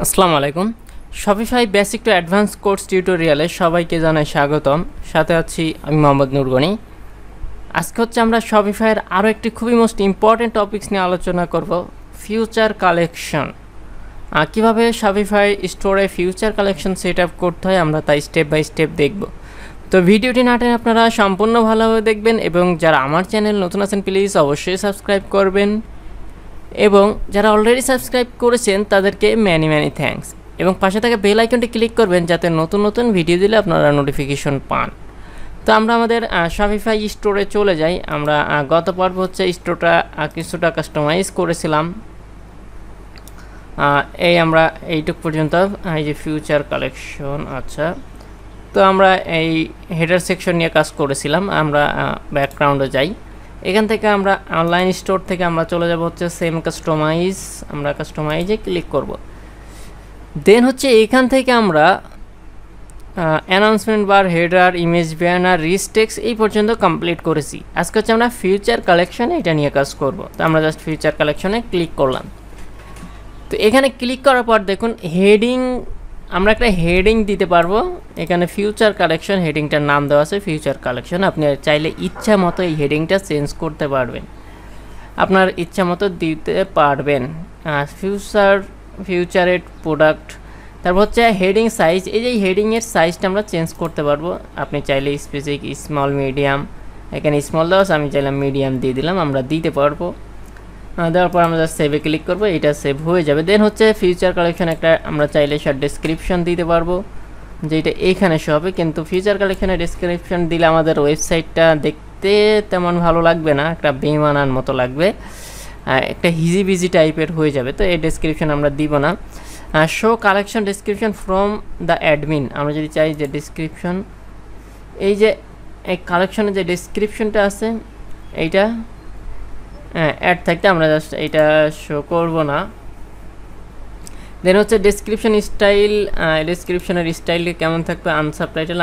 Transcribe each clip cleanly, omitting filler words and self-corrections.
আসসালামু আলাইকুম। Shopify basic to advance course টিউটোরিয়ালে সবাইকে জানাই স্বাগতম। সাথে আছি আমি মোহাম্মদ নুরগনি। আজকে হচ্ছে আমরা শপিফাইয়ের আরও একটি খুবই মোস্ট ইম্পর্টেন্ট টপিকস নিয়ে আলোচনা করব, ফিউচার কালেকশন। কীভাবে শপিফাই স্টোরে ফিউচার কালেকশন সেট আপ করতে হয় আমরা তাই স্টেপ বাই স্টেপ দেখব। তো ভিডিওটি না টেনে আপনারা সম্পূর্ণ ভালোভাবে দেখবেন এবং যারা আমার চ্যানেল নতুন আছেন প্লিজ অবশ্যই সাবস্ক্রাইব করবেন এবং যারা অলরেডি সাবস্ক্রাইব করেছেন তাদেরকে ম্যানি থ্যাঙ্কস এবং পাশে থাকা বেল আইকনটি ক্লিক করবেন যাতে নতুন নতুন ভিডিও দিলে আপনারা নোটিফিকেশন পান। তো আমরা আমাদের শপিফাই স্টোরে চলে যাই। আমরা গত পর্ব হচ্ছে স্টোরটা কিছুটা কাস্টমাইজ করেছিলাম। এই আমরা এইটুক পর্যন্ত, এই যে ফিউচার কালেকশন। আচ্ছা, তো আমরা এই হেডার সেকশন নিয়ে কাজ করেছিলাম। আমরা ব্যাকগ্রাউন্ডে যাই। এখান থেকে আমরা অনলাইন স্টোর থেকে আমরা চলে যাব হচ্ছে সেম কাস্টমাইজ। আমরা কাস্টমাইজে ক্লিক করব। দেন হচ্ছে এখান থেকে আমরা অ্যানাউন্সমেন্ট বার, হেডার, ইমেজ ব্যানার, রিস্টেক্স এই পর্যন্ত কমপ্লিট করেছি। আজকে হচ্ছে আমরা ফিউচার কালেকশনে এটা নিয়ে কাজ করব। তো আমরা জাস্ট ফিউচার কালেকশনে ক্লিক করলাম। তো এখানে ক্লিক করার পর দেখুন হেডিং, আমরা একটা হেডিং দিতে পারবো। এখানে ফিউচার কালেকশন হেডিংটার নাম দেওয়া আছে ফিউচার কালেকশন। আপনি চাইলে ইচ্ছা মতো এই হেডিংটা চেঞ্জ করতে পারবেন, আপনার ইচ্ছা মতো দিতে পারবেন। ফিউচারের প্রোডাক্ট, তারপর হচ্ছে হেডিং সাইজ। এই যে হেডিংয়ের সাইজটা আমরা চেঞ্জ করতে পারবো। আপনি চাইলে স্পেসিফিক স্মল, মিডিয়াম, এখানে স্মল দেওয়া আছে, আমি চাইলাম মিডিয়াম দিয়ে দিলাম, আমরা দিতে পারবো। দেওয়ার পর আমরা জাস্ট সেভে ক্লিক করবো, এটা সেভ হয়ে যাবে। দেন হচ্ছে ফিউচার কালেকশন একটা আমরা চাইলে শর্ট ডেসক্রিপশন দিতে পারবো, যেটা এইখানে শো হবে। কিন্তু ফিউচার কালেকশনের ডেসক্রিপশন দিলে আমাদের ওয়েবসাইটটা দেখতে তেমন ভালো লাগবে না, একটা বেমানান মতো লাগবে, একটা হিজিবিজি টাইপের হয়ে যাবে। তো এই ডেসক্রিপশন আমরা দিব না। Show collection description from the admin, আমরা যদি চাই যে ডেসক্রিপশন, এই যে এই কালেকশনের যে ডেসক্রিপশনটা আছে এইটা অ্যাড থাকতে আমরা জাস্ট এটা শো করব না। দেন হচ্ছে ডেসক্রিপশন স্টাইল, ডেসক্রিপশনের স্টাইল কেমন থাকবে, আনসাবটাইটেল,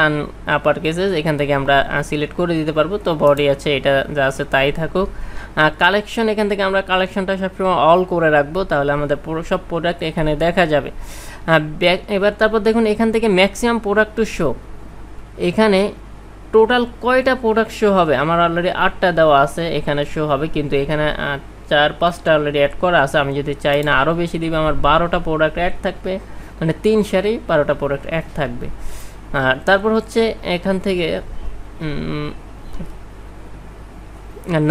আপার কেসেস, এখান থেকে আমরা সিলেক্ট করে দিতে পারবো। তো বডি আছে, এটা যা আছে তাই থাকুক। কালেকশন, এখান থেকে আমরা কালেকশনটা সবসময় অল করে রাখবো, তাহলে আমাদের পুরো সব প্রোডাক্ট এখানে দেখা যাবে। এবার তারপর দেখুন এখান থেকে ম্যাক্সিমাম প্রোডাক্ট টু শো, এখানে টোটাল কয়টা প্রোডাক্ট শো হবে। আমার অলরেডি 8টা দেওয়া আছে এখানে শো হবে, কিন্তু এখানে 4-5টা অলরেডি অ্যাড করা আছে। আমি যদি চাই না আরও বেশি দিবে, আমার 12টা প্রোডাক্ট অ্যাড থাকবে, মানে 3 সারি 12টা প্রোডাক্ট অ্যাড থাকবে। আর তারপর হচ্ছে এখান থেকে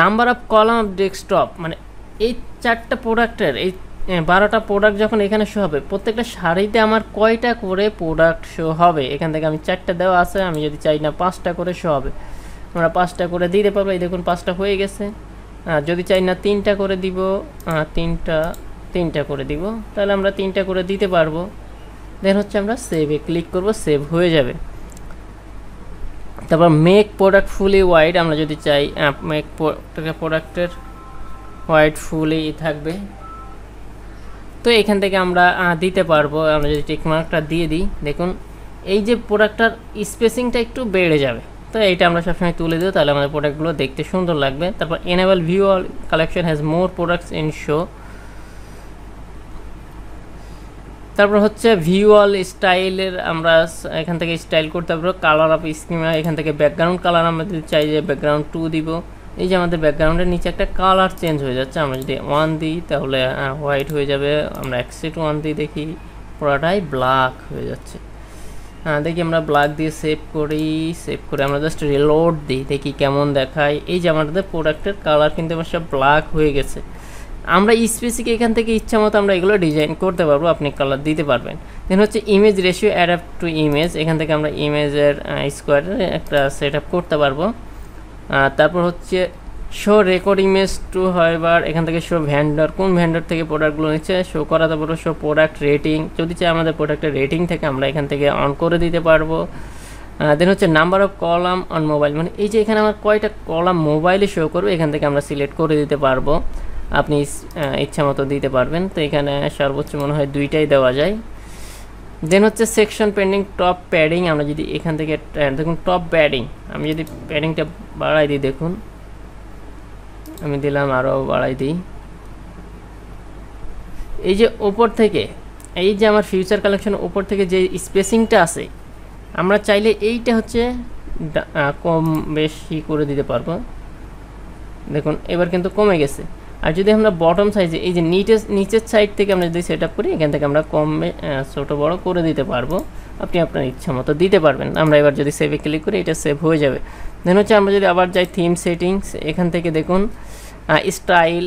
number of column of desktop, মানে এই 4টা প্রোডাক্টের এই 12টা প্রোডাক্ট যখন এখানে শো হবে, প্রত্যেকটা শাড়িতে আমার কয়টা করে প্রোডাক্ট শো হবে। এখান থেকে আমি 4টা দেওয়া আছে, আমি যদি চাই না 5টা করে শো হবে, আমরা 5টা করে দিতে পারবো। এই দেখুন 5টা হয়ে গেছে। যদি চাই না 3টা করে দিব, 3টা করে দিব, তাহলে আমরা 3টা করে দিতে পারবো। দেন হচ্ছে আমরা সেভে ক্লিক করব, সেভ হয়ে যাবে। তারপর মেক প্রোডাক্ট ফুলি ওয়াইড, আমরা যদি চাই মেক প্রোডাক্টের ওয়াইড ফুলি থাকবে, তো এখান থেকে আমরা দিতে পারবো। আমরা যদি টিকমার্কটা দিয়ে দিই, দেখুন এই যে প্রোডাক্টটার স্পেসিংটা একটু বেড়ে যাবে। তো এইটা আমরা সবসময় তুলে দিই, তাহলে আমাদের প্রোডাক্টগুলো দেখতে সুন্দর লাগবে। তারপর enable view all collection has more products in show. তারপর হচ্ছে ভিউ অল স্টাইলের আমরা এখান থেকে স্টাইল করতে পারবো। কালার অফ স্কিমা, এখান থেকে ব্যাকগ্রাউন্ড কালার আমরা যদি চাই যে ব্যাকগ্রাউন্ড 2 দিব। এই যে আমাদের ব্যাকগ্রাউন্ডের নিচে একটা কালার চেঞ্জ হয়ে যাচ্ছে, আমরা যদি 1 দিই তাহলে হোয়াইট হয়ে যাবে। আমরা এক্সিট 1 দিই, দেখি পুরোটাই ব্ল্যাক হয়ে যাচ্ছে। দেখি আমরা ব্ল্যাক দিয়ে সেভ করে আমরা জাস্ট রিলোড দিই, দেখি কেমন দেখায়। এই যে আমাদের প্রোডাক্টের কালার কিন্তু আমার সব ব্ল্যাক হয়ে গেছে। আমরা স্পেসিফিক এখান থেকে ইচ্ছা মতো আমরা এগুলো ডিজাইন করতে পারবো, আপনি কালার দিতে পারবেন। দেন হচ্ছে image ratio adapt two image, এখান থেকে আমরা ইমেজের স্কোয়ারের একটা সেট আপ করতে পারবো। তারপর হচ্ছে শো রেকর্ড ইমেজ টু হয়বার, এখান থেকে শো ভ্যান্ডার, কোন ভ্যান্ডার থেকে প্রোডাক্টগুলো নিচ্ছে শো করাতে পারবো। শো প্রোডাক্ট রেটিং, যদি চাই আমাদের প্রোডাক্টের রেটিং থেকে আমরা এখান থেকে অন করে দিতে পারবো। দেন হচ্ছে number of column on mobile, মানে এই যে এখানে আমার কয়টা কলাম মোবাইলে শো করবে, এখান থেকে আমরা সিলেক্ট করে দিতে পারবো। আপনি ইচ্ছা মতো দিতে পারবেন। তো এখানে সর্বোচ্চ মনে হয় 2টাই দেওয়া যায়। দেন হচ্ছে সেকশন পেন্ডিং টপ প্যাডিং, আমরা যদি এখান থেকে দেখুন টপ প্যাডিং, আমি যদি প্যাডিংটা বাড়াই দিই, দেখুন আমি দিলাম, আরও বাড়াই দিই। এই যে ওপর থেকে এই যে আমার ফিউচার কালেকশন উপর থেকে যে স্পেসিংটা আছে, আমরা চাইলে এইটা হচ্ছে কম বেশি করে দিতে পারবো। দেখুন এবার কিন্তু কমে গেছে। আর যদি আমরা বটম সাইজে এই যে নিচের সাইড থেকে আমরা যদি সেট আপ করি, এখান থেকে আমরা ছোটো বড়ো করে দিতে পারবো। আপনি আপনার ইচ্ছা মতো দিতে পারবেন। আমরা এবার যদি সেভে ক্লিক করি, এটা সেভ হয়ে যাবে। দেন হচ্ছে আমরা যদি আবার যাই থিম সেটিংস, এখান থেকে দেখুন স্টাইল,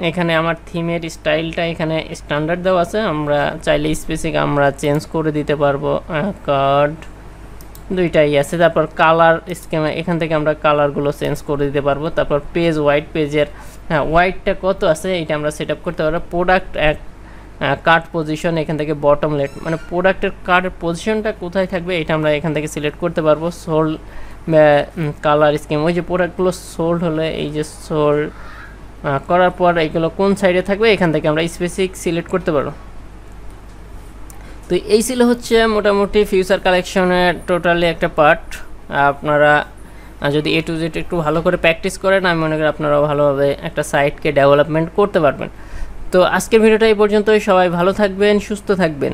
এখানে আমার থিমের স্টাইলটা এখানে স্ট্যান্ডার্ড দেওয়া আছে। আমরা চাইলে স্পেসিফিক আমরা চেঞ্জ করে দিতে পারবো। কার্ড দুইটাই আছে। তারপর কালার স্কিম, এখান থেকে আমরা কালারগুলো চেঞ্জ করে দিতে পারবো। তারপর পেজ হোয়াইট, পেজের হোয়াইটটা কত আছে এটা আমরা সেট আপ করতে পারবো। প্রোডাক্ট কার্ড পজিশন, এখান থেকে বটম লেফট, মানে প্রোডাক্টের কার্ডের পজিশনটা কোথায় থাকবে এটা আমরা এখান থেকে সিলেক্ট করতে পারবো। সোল্ড কালার স্কিম, ওই যে প্রোডাক্টগুলো সোল্ড হলে এই যে সোল্ড করার পর এইগুলো কোন সাইডে থাকবে এখান থেকে আমরা স্পেসিফিক সিলেক্ট করতে পারবো। তো এই ছিল হচ্ছে মোটামুটি ফিউচার কালেকশনের টোটালি একটা পার্ট। আপনারা যদি A to Z একটু ভালো করে প্র্যাকটিস করেন, আমি মনে করি আপনারাও ভালোভাবে একটা সাইটকে ডেভেলপমেন্ট করতে পারবেন। তো আজকের ভিডিওটা এই পর্যন্তই। সবাই ভালো থাকবেন, সুস্থ থাকবেন।